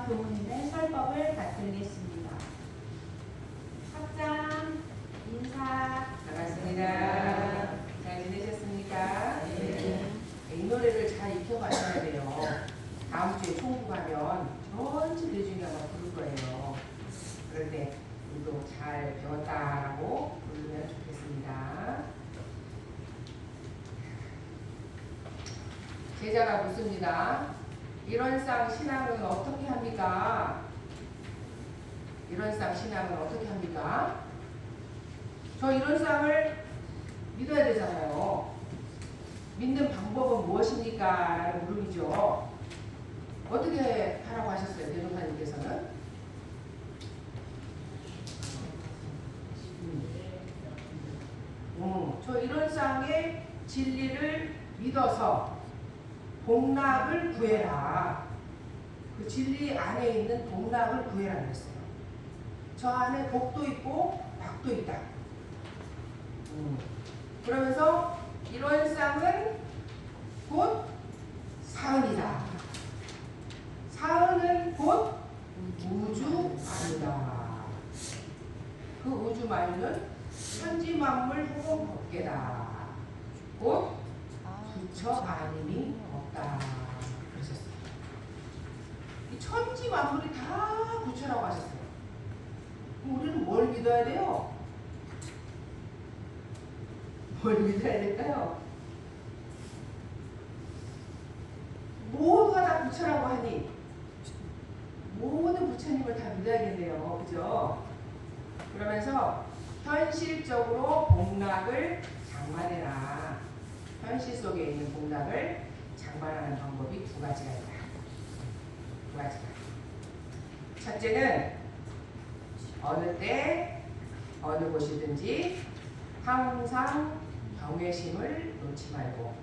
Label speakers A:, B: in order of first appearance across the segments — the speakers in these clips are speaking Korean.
A: 교문인의 설법을 받들겠습니다. 학장 인사.
B: 반갑습니다. 잘 지내셨습니까?
A: 네.
B: 이 노래를 잘 익혀가셔야 돼요. 다음 주에 총부 가면 전체 대중이 아마 부를 거예요. 그럴 때 우리도 잘 배웠다라고 부르면 좋겠습니다. 제자가 묻습니다. 일원상 신앙은 어떻게 합니까? 일원상 신앙은 어떻게 합니까? 저 일원상을 믿어야 되잖아요. 믿는 방법은 무엇입니까? 라는 물음이죠. 어떻게 하라고 하셨어요? 대종사님께서는? 저 일원상의 진리를 믿어서 복락을 구해라. 그 진리 안에 있는 복락을 구해라 그랬어요. 저 안에 복도 있고 박도 있다. 그러면서 일원상은 곧 사은이다. 사은은 곧 우주만유다. 그 우주만유는 천지만물 호흡 법계다. 곧 부처 아님이 없다. 그러셨어요. 이 천지만물이 다 부처라고 하셨어요. 그럼 우리는 뭘 믿어야 돼요? 뭘 믿어야 될까요? 모두가 다 부처라고 하니 모든 부처님을 다 믿어야겠네요. 그죠? 그러면서 현실적으로 복락을 장만해라. 현실 속에 있는 복락을 장만하는 방법이 두 가지가 있다. 두 가지가. 첫째는 어느 때 어느 곳이든지 항상 경외심을 놓지 말고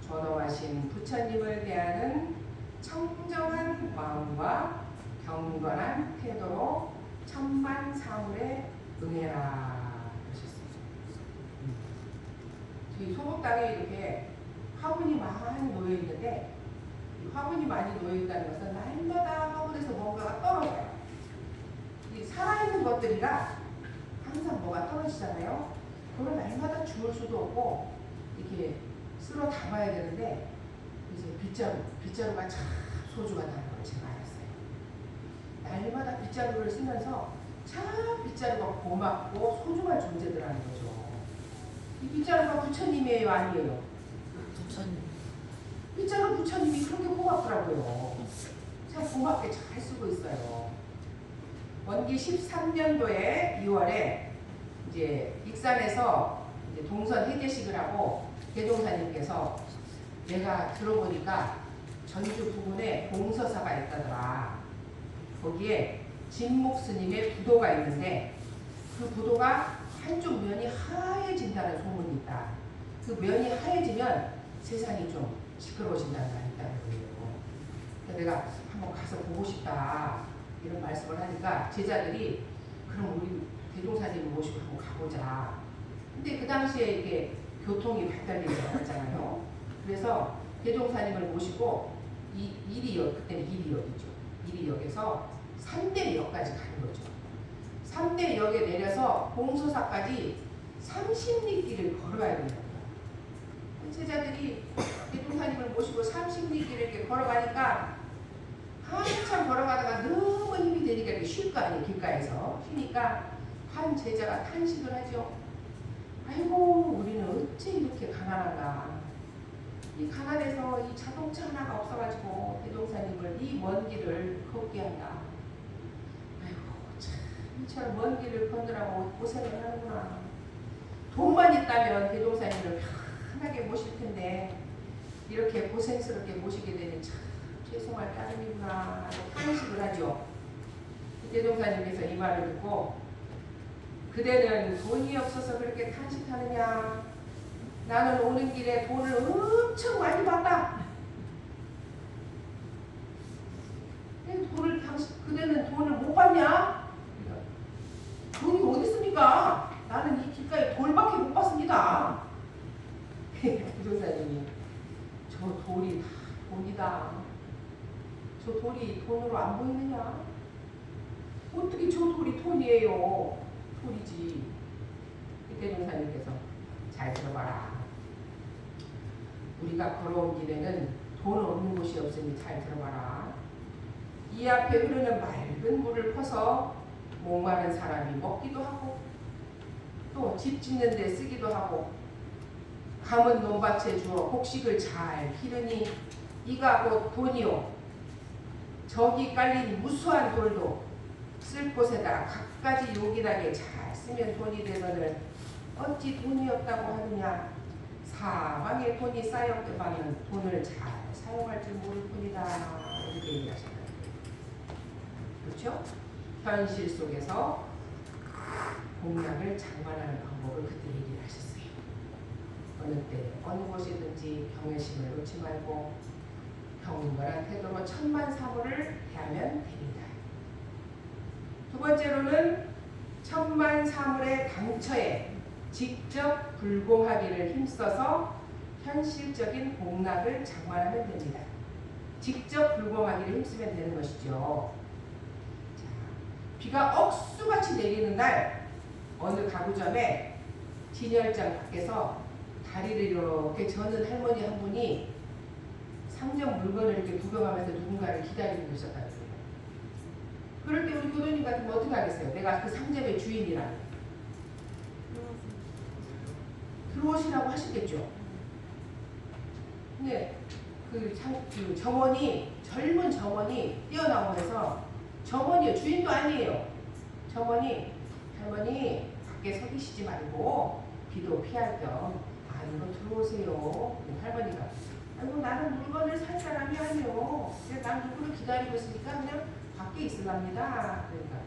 B: 존엄하신 부처님을 대하는 청정한 마음과 경건한 태도로 천만사물에 응해라 그러셨습니다. 저희 소목당에 이렇게 화분이 많이 놓여 있는데 이 화분이 많이 놓여 있다는 것은 날마다 화분에서 뭔가가 떨어져요. 이 살아있는 것들이라 항상 뭐가 떨어지잖아요. 그걸 날마다 주울 수도 없고 이렇게 쓸어 담아야 되는데 이제 빗자루가 참 소중하다는 걸 제가 알았어요. 날마다 빗자루를 쓰면서 참 빗자루가 고맙고 소중한 존재들하는 거죠. 이 빗자루가 부처님이에요, 아니에요?
A: 부처님.
B: 빗자루 부처님이 그렇게 고맙더라고요. 참 고맙게 잘 쓰고 있어요. 원기 13년도에 2월에 이제 익산에서 이제 동선 해제식을 하고 대종사님께서 내가 들어보니까 전주 부근에 봉서사가 있다더라. 거기에 진목 스님의 부도가 있는데 그 부도가 한쪽 면이 하얘진다는 소문이 있다. 그 면이 하얘지면 세상이 좀 시끄러워진다는 말이 있다는 거예요. 그래서 내가 한번 가서 보고 싶다 이런 말씀을 하니까 제자들이 그럼 우리 대종사님을 모시고 한번 가보자. 근데 그 당시에 이렇게 교통이 발달되지 않았잖아요. 그래서 대종사님을 모시고 이리역, 그때는 이리역이죠. 이리역에서 3대역까지 가는 거죠. 3대역에 내려서 봉서사까지 30리 길을 걸어가야 된다고요. 제자들이 대종사님을 모시고 30리 길을 이렇게 걸어가니까 한참 걸어가다가 너무 힘이 되니까 이렇게 쉴 거 아니에요. 길가에서. 쉬니까 한 제자가 탄식을 하죠. 아이고 우리는 어째 이렇게 가난한가. 이 가난해서 이 자동차 하나가 없어가지고 대종사님을 이 먼 길을 걷게 한다. 아이고 참 이처럼 먼 길을 걷느라고 고생을 하는구나. 돈만 있다면 대종사님을 편하게 모실 텐데 이렇게 고생스럽게 모시게 되니 참 죄송할 따름이구나 하고 탄식을 하죠. 대종사님께서 이 말을 듣고 그대는 돈이 없어서 그렇게 탄식하느냐. 나는 오는 길에 돈을 엄청 많이 받다. 그대는 돈을 못 받냐? 돈이 어디 있습니까? 나는 이 길가에 돌밖에 못 받습니다. 부조사님이 저 돌이 다 돈이다. 저 돌이 돈으로 안 보이느냐? 어떻게 저 돌이 돈이에요? 돌이지. 대종사님께서 잘 들어봐라. 우리가 걸어온 길에는 돈 없는 곳이 없으니 잘 들어봐라. 이 앞에 흐르는 맑은 물을 퍼서 목마른 사람이 먹기도 하고 또 집 짓는 데 쓰기도 하고 감은 논밭에 주어 곡식을 잘 기르니 이가 곧 돈이요. 저기 깔린 무수한 돌도 쓸 곳에다 갖가지 요긴하게 잘 쓰면 돈이 되거늘 어찌 돈이 없다고 하느냐. 사방에 돈이 쌓였기만은 돈을 잘 사용할 줄 모를 뿐이다. 이렇게 얘기하셨다. 그렇죠? 현실 속에서 공약을 장만하는 방법을 그때 얘기를 하셨어요. 어느 때 어느 곳이든지 경외심을 놓지 말고 경건한 태도로 천만사물을 대하면 됩니다. 두 번째로는 천만사물의 당처에 직접 불공하기를 힘써서 현실적인 공락을 장만하면 됩니다. 직접 불공하기를 힘쓰면 되는 것이죠. 자, 비가 억수같이 내리는 날 어느 가구점에 진열장 밖에서 다리를 이렇게 저는 할머니 한 분이 상점 물건을 이렇게 구경하면서 누군가를 기다리고 계셨다는 거예요. 그럴 때 우리 교도님 같으면 어떻게 하겠어요? 내가 그 상점의 주인이라면 들어오시라고 하시겠죠. 근데 그 점원이 젊은 점원이 뛰어나오면서 점원이요, 주인도 아니에요. 점원이 할머니 밖에 서 계시지 말고 비도 피할 겸 안으로 들어오세요. 할머니가 아이고 나는 물건을 살 사람이 아니요. 난 누구를 기다리고 있으니까 그냥 밖에 있으랍니다. 그러니까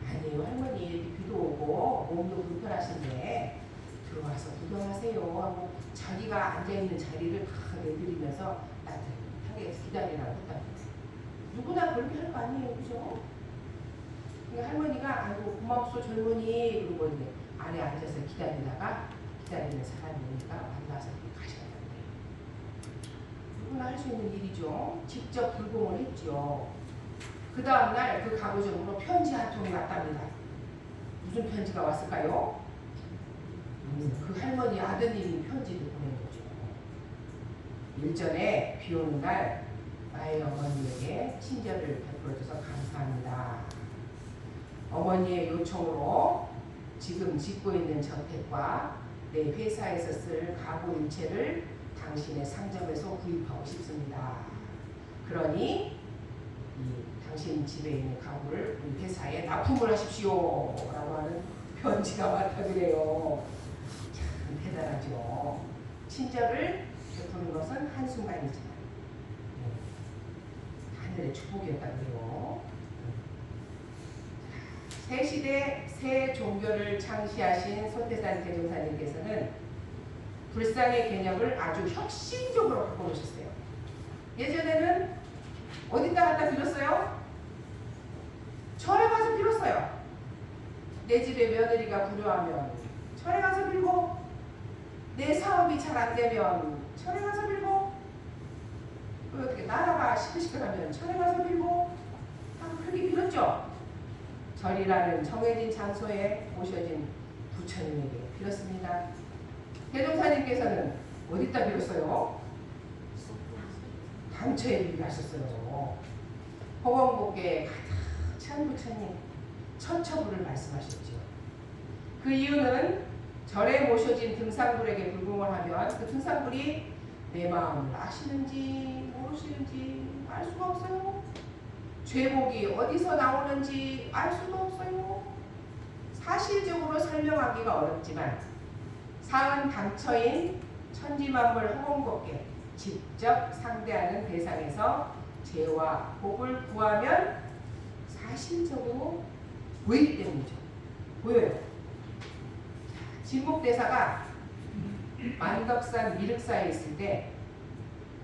B: 아니에요 할머니 비도 오고 몸도 불편하신데 들어와서 구경하세요 하고 자기가 앉아있는 자리를 다 내드리면서 따뜻하게 기다리라고 했다는 거예요. 누구나 그렇게 할 거 아니에요. 그죠? 그러니까 할머니가 아이고 고맙소 젊은이 그러고 이제 안에 앉아서 기다리다가 기다리는 사람이 오니까 만나서 가셨다는 거예요. 누구나 할 수 있는 일이죠. 직접 불공을 했죠. 그 다음날 그 가구점으로 편지 한 통이 왔답니다. 무슨 편지가 왔을까요? 그 할머니 아드님이 편지를 보낸 거죠. 일전에 비 오는 날 나의 어머니에게 친절을 베풀어줘서 감사합니다. 어머니의 요청으로 지금 짓고 있는 저택과 내 회사에서 쓸 가구 일체를 당신의 상점에서 구입하고 싶습니다. 그러니 당신 집에 있는 가구를 우리 회사에 납품을 하십시오 라고 하는 편지가 왔다 그래요. 참 대단하죠. 친절을 베푸는 것은 한순간이지만 하늘의 축복이었다 그래요. 새 시대 새 종교를 창시하신 손태산 대종사님께서는 불상의 개념을 아주 혁신적으로 바꿔놓으셨어요. 예전에는 어디다 갖다 빌었어요? 절에 가서 빌었어요. 내 집에 며느리가 불효하면 절에 가서 빌고, 내 사업이 잘 안 되면 절에 가서 빌고, 또 어떻게 나라가 시끌시끌하면 절에 가서 빌고, 다 그렇게 빌었죠. 절이라는 정해진 장소에 모셔진 부처님에게 빌었습니다. 대종사님께서는 어디다 빌었어요? 당처에 빌하셨어요. 호원곡계에 가득 찬 부처님 처처부를 말씀하셨죠. 그 이유는 절에 모셔진 등산불에게 불공을 하면 그 등산불이 내 마음을 아시는지 모르시는지 알 수가 없어요. 죄복이 어디서 나오는지 알 수도 없어요. 사실적으로 설명하기가 어렵지만 사은 당처인 천지만물 호원곡계 직접 상대하는 대상에서 죄와 복을 구하면 사실적으로 보이기 때문이죠. 보여요. 진목대사가 만덕산 미륵사에 있을 때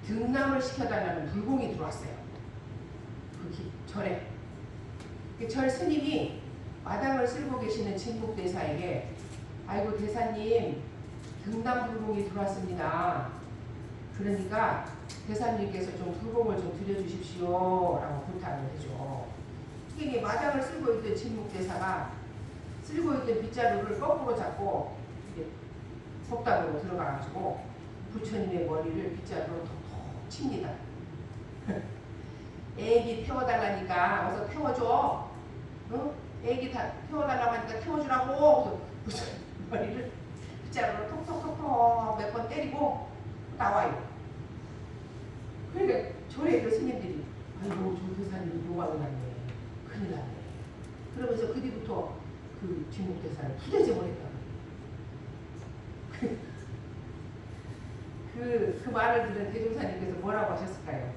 B: 등남을 시켜달라는 불공이 들어왔어요. 그 절에. 그 절 스님이 마당을 쓸고 계시는 진목대사에게 아이고 대사님 등남 불공이 들어왔습니다. 그러니까 대사님께서 좀 불공을 좀 드려주십시오 라고 부탁을 해줘. 이게 마장을 쓸고 있던 진묵대사가 쓸고 있던 빗자루를 거꾸로 잡고 이게 속담으로 들어가가지고 부처님의 머리를 빗자루로 톡톡 칩니다. 애기 태워달라니까 어서 태워줘. 어? 애기 다 태워달라고 하니까 태워주라고. 그래서 머리를 빗자루로 톡톡톡톡 몇 번 때리고 나와요. 그러니까 절에 그 스님들이 아이고 조 대사님 요망이 났네. 큰일 났네. 그러면서 그 뒤부터 그 진묵대사를 부대접을 했다고. 그 말을 들은 대종사님께서 뭐라고 하셨을까요?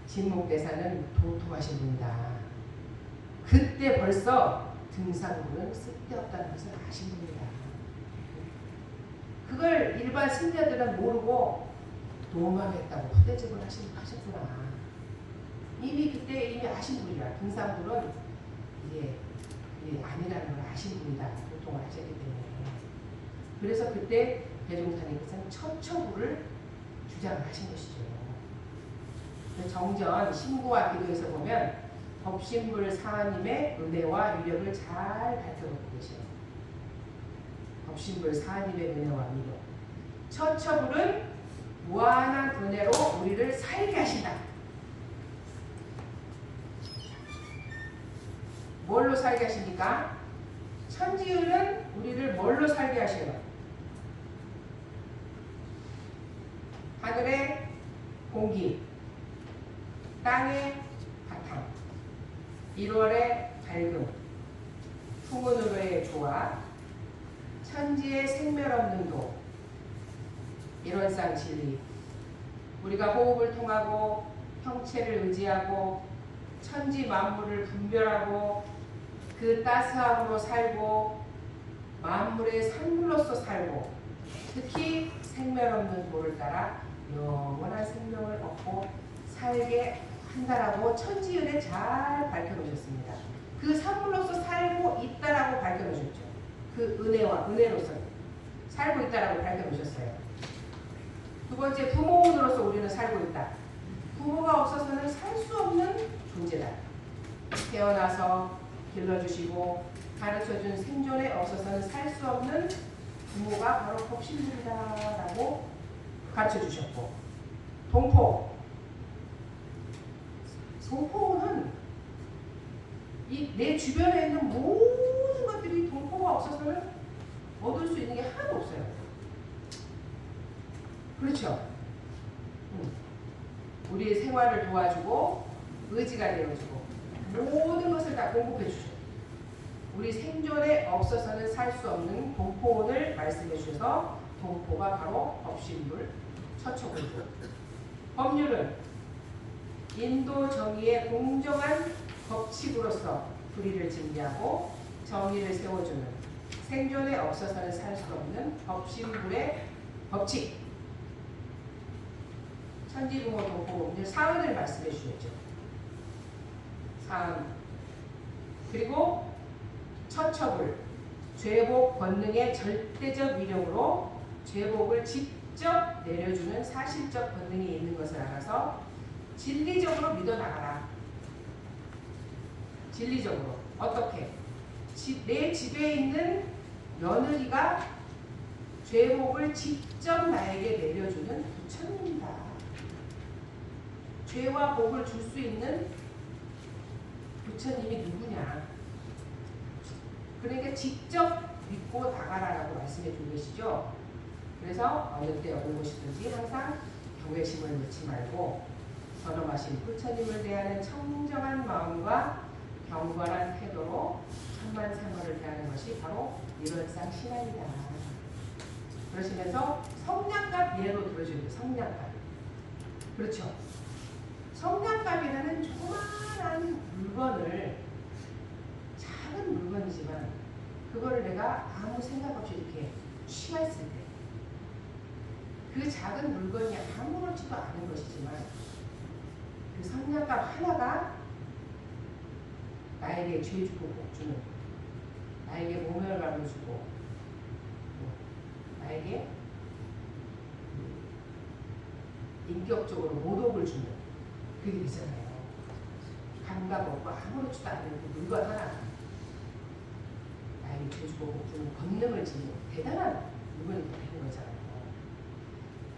B: 진묵대사는 도통하신 분이다. 그때 벌써 등산부는 쓸데없다는 것을 아신 분이다. 그걸 일반 신자들은 모르고 도망했다고 후대접을 하셨구나. 이미 그때 이미 아신 분이야. 등산부는 이게 아니라는 걸 아신 분이다. 도통을 하셨기 때문에. 그래서 그때 대종사님께서는 첩처구를 주장을 하신 것이죠. 정전 신구와 기도에서 보면 법신불 사하님의 은혜와 위력을 잘 밝혀놓고 계셔요. 법신불 사하님의 은혜와 위력. 첩처구는 무한한 은혜로 우리를 살게 하신다. 뭘로 살게 하십니까? 천지율은 우리를 뭘로 살게 하셔요? 하늘의 공기, 땅의 바탕, 1월의 밝음, 풍운으로의 조화, 천지의 생멸 없는 도, 일원상 진리. 우리가 호흡을 통하고 형체를 의지하고 천지 만물을 분별하고 그 따스함으로 살고 만물의 산물로서 살고 특히 생멸 없는 도를 따라 영원한 생명을 얻고 살게 한다라고 천지은에 잘 밝혀놓으셨습니다. 그 산물로서 살고 있다라고 밝혀놓으셨죠. 그 은혜로서 살고 있다라고 밝혀놓으셨어요. 두 번째, 부모운으로서 우리는 살고 있다. 부모가 없어서는 살 수 없는 존재다. 태어나서 길러주시고 가르쳐준 생존에 없어서는 살 수 없는 부모가 바로 법신들이다라고 가르쳐주셨고, 동포는 내 주변에 있는 모든 것들이 동포가 없어서는 얻을 수 있는 게 하나도 없어요. 그렇죠? 우리의 생활을 도와주고 의지가 되어주고 모든 것을 다 공급해 주죠. 우리 생존에 없어서는 살 수 없는 동포원을 말씀해 주셔서 동포가 바로 법신불 처처불. 법률은 인도 정의의 공정한 법칙으로서 불의를 진리하고 정의를 세워주는 생존에 없어서는 살 수 없는 법신불의 법칙. 천지부모 동포 사은을 말씀해 주셨죠. 사은. 그리고 처처불, 죄복 권능의 절대적 위력으로 죄복을 직접 내려주는 사실적 권능이 있는 것을 알아서 진리적으로 믿어나가라. 진리적으로. 어떻게? 내 집에 있는 며느리가 죄복을 직접 나에게 내려주는 부처님이다. 죄와 복을 줄 수 있는 부처님이 누구냐. 그러니까 직접 믿고 나가라라고 말씀해 주고 계시죠. 그래서 어느 때 어느 곳이든지 항상 경외심을 놓지 말고 선엄하신 부처님을 대하는 청정한 마음과 경건한 태도로 천만상어를 대하는 것이 바로 일원상 신앙이다. 그러시면서 성냥갑 예로 들어주는 성냥갑. 그렇죠. 성냥갑이라는 조그마한 물건을, 작은 물건이지만 그거를 내가 아무 생각 없이 이렇게 취했을 때 그 작은 물건이 아무렇지도 않은 것이지만 그 성냥갑 하나가 나에게 죄 주고 복 주는, 나에게 모멸감을 주고 나에게 인격적으로 모독을 주는 그게 되잖아요. 감각 없고 아무렇지도 않은 그 물건 하나 나에게 죄주고 복주는 권능을 지닌 대단한 물건이 되는 거잖아요.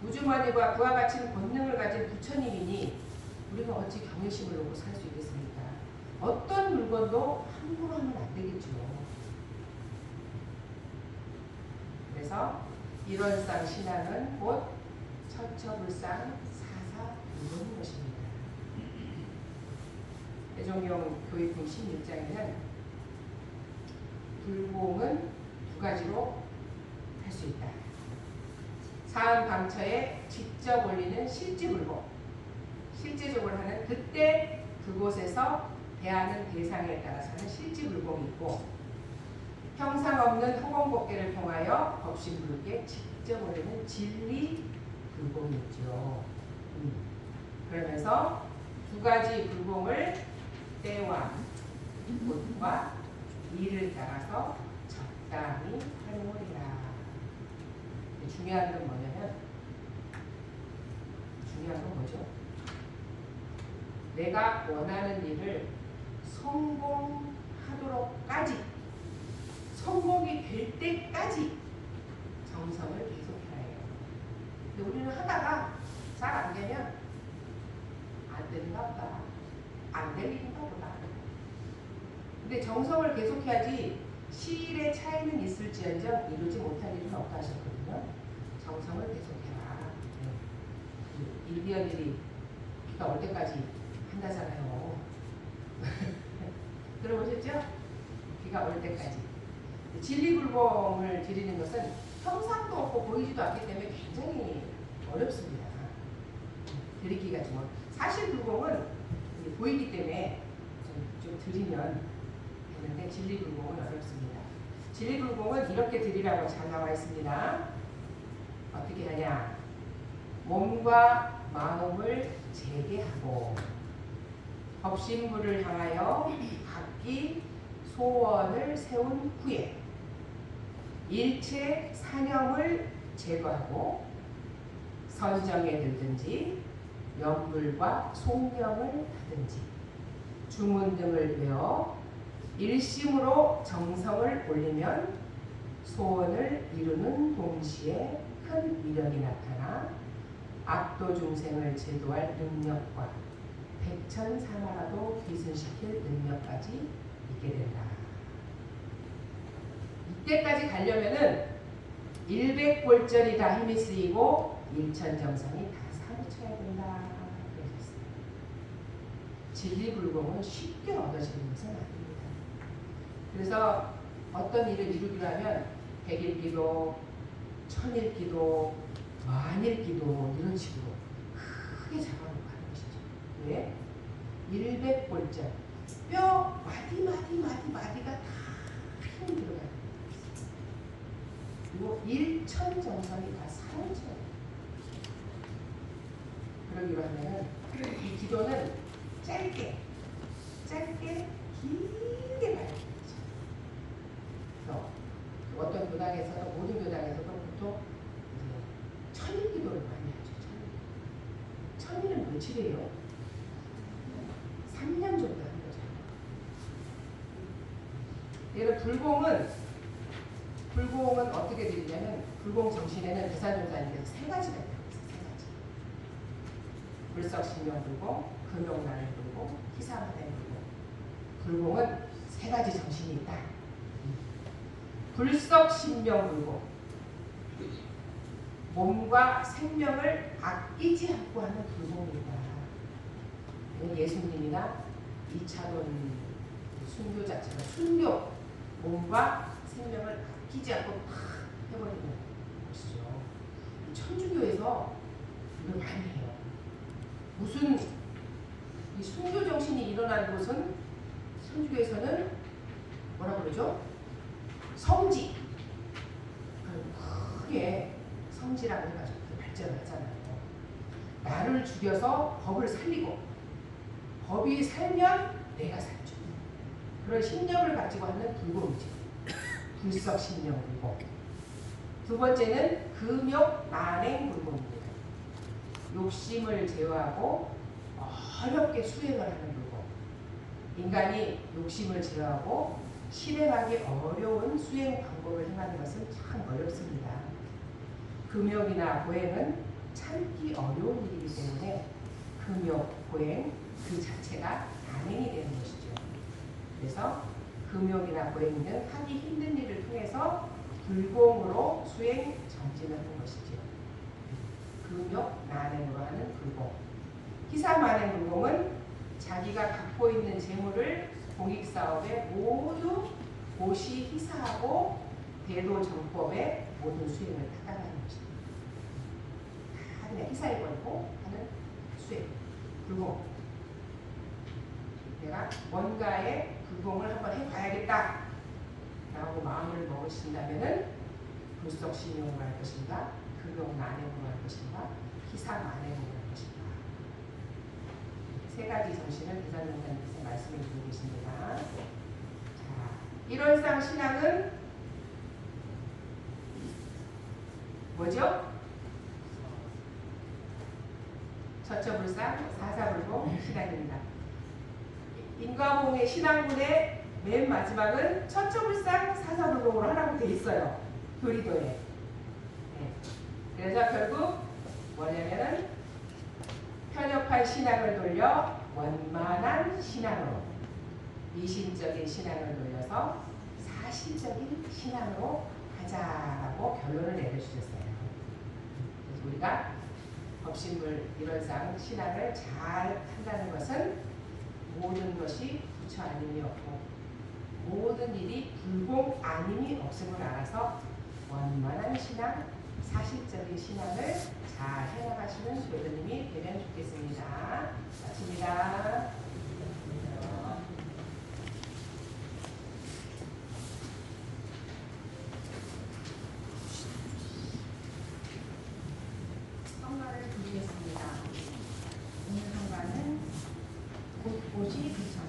B: 우주만유가 그와 같은 권능을 가진 부처님이니 우리가 어찌 경외심을 놓고 살 수 있겠습니까? 어떤 물건도 함부로 하면 안 되겠죠. 그래서 일원상 신앙은 곧 처처불상 사사불gon인 것입니다. 대종용 교육품 16장에는 불공은 두 가지로 할 수 있다. 사은 방처에 직접 올리는 실지불공, 실제적으로 하는 그때 그곳에서 대하는 대상에 따라서 하는 실지불공이 있고, 형상 없는 허공법계를 통하여 법신불께 직접 올리는 진리불공이 있죠. 그러면서 두 가지 불공을 때와 곳과 일을 따라서 적당히 활용하리라. 중요한 건 뭐냐면, 중요한 건 뭐죠? 내가 원하는 일을 성공하도록까지, 성공이 될 때까지 정성을 계속해야 해요. 근데 우리는 하다가 잘 안 되면 안 되는가 보다, 안 될 일인가 보다. 근데 정성을 계속해야지 시일의 차이는 있을지언정 이루지 못할 일은 없다 하셨거든요. 정성을 계속해라. 네. 일비언일이 비가 올 때까지 한다잖아요. 들어보셨죠? 비가 올 때까지. 진리불공을 드리는 것은 형상도 없고 보이지도 않기 때문에 굉장히 어렵습니다. 드리기가 좀 사실 불공은 보이기 때문에 좀 드리면 되는데, 진리불공은 어렵습니다. 진리불공은 이렇게 드리라고 잘 나와 있습니다. 어떻게 하냐? 몸과 마음을 재개하고 법신부를 향하여 각기 소원을 세운 후에 일체 산염을 제거하고 선정에 들든지 연불과 송명을 하든지 주문 등을 외워 일심으로 정성을 올리면 소원을 이루는 동시에 큰 위력이 나타나 악도 중생을 제도할 능력과 백천사마라도 귀순시킬 능력까지 있게 된다. 이때까지 가려면은 일백골절이 다 힘이 쓰이고 일천정성이 다 사무쳐야 된다. 그러셨어요. 진리불공은 쉽게 얻어지는 것은 아닙니다. 그래서 어떤 일을 이루기로 하면 100일기도, 1000일기도, 만일기도 이런 식으로 크게 잡아놓고 하는 것이죠. 왜? 일백골절, 뼈 마디가 다 힘이 들어가요. 그리고 일천정성이 다 사무쳐요. 그러기로 하면은 이 기도는 짧게 길게 봐야 되죠. 그래서 어떤 교당에서도, 모든 교당에서도 보통 천일 기도를 많이 하죠. 천일은 며칠이에요? 3년 정도 하는 거죠. 얘는 불공은 어떻게 드리냐면, 불공 정신에는 대사존사님께서 세 가지가 있다고 했어요. 세 가지. 불석신명불공, 금용난불공, 희사만행불공. 불공은 세 가지 정신이 있다. 불석신명불공, 몸과 생명을 아끼지 않고 하는 불공이다. 예수님이나 2차원 순교자처럼 순교, 몸과 생명을 아끼지 않고 팍 해버리는 것이죠. 천주교에서 이걸 많이 해요. 무슨 이 순교 정신이 일어나는 곳은 천주교에서는 뭐라 그러죠? 성지. 크게 성지라고 해가지고 발전을 하잖아요. 나를 죽여서 법을 살리고 법이 살면 내가 살죠. 그런 신념을 가지고 하는 불공이죠. 불석신명불공. 두 번째는 금욕 만행불공입니다. 욕심을 제어하고 어렵게 수행을 하는 굴곡. 인간이 욕심을 제어하고 실행하기 어려운 수행 방법을 행하는 것은 참 어렵습니다. 금욕이나 보행은 참기 어려운 일이기 때문에 금욕, 보행 그 자체가 단행이 되는 것이죠. 그래서 금욕이나 보행 등 하기 힘든 일을 통해서 불공으로 수행 정진을 하는 것이죠. 금욕, 난행으로 하는 불공. 희사만행 불공은 자기가 갖고 있는 재물을 공익사업에 모두 고시 희사하고 대도정법의 모든 수행을 다 따라가는 것입니다. 다 그냥 희사에 걸고 하는 수행, 불공. 내가 뭔가의 불공을 한번 해봐야겠다 라고 마음을 먹으신다면은 불속신용으로 할 것인가, 금욕난행으로 할 것인가, 희사만행으로 할 것인가. 세 가지 정신을 대산명단께서 말씀해 주고 계십니다. 자, 1월상 신앙은 뭐죠? 처처불상 사사불공 신앙입니다. 인과봉의 신앙문의 맨 마지막은 처처불상 사사불공으로 하라고 되어 있어요. 교리도에. 네. 그래서 결국 뭐냐면은 편협한 신앙을 돌려 원만한 신앙으로, 미신적인 신앙을 돌려서 사실적인 신앙으로 하자라고 결론을 내려주셨어요. 그래서 우리가 법신불 1월상 신앙을 잘 한다는 것은 모든 것이 부처 아님이 없고 모든 일이 불공 아님이 없음을 알아서 원만한 신앙, 사실적인 신앙을 잘 해나가시는 교도님이 되면 좋겠습니다. 마칩니다.
A: 성가를 드리겠습니다. 오늘 성가는 곳곳이 부처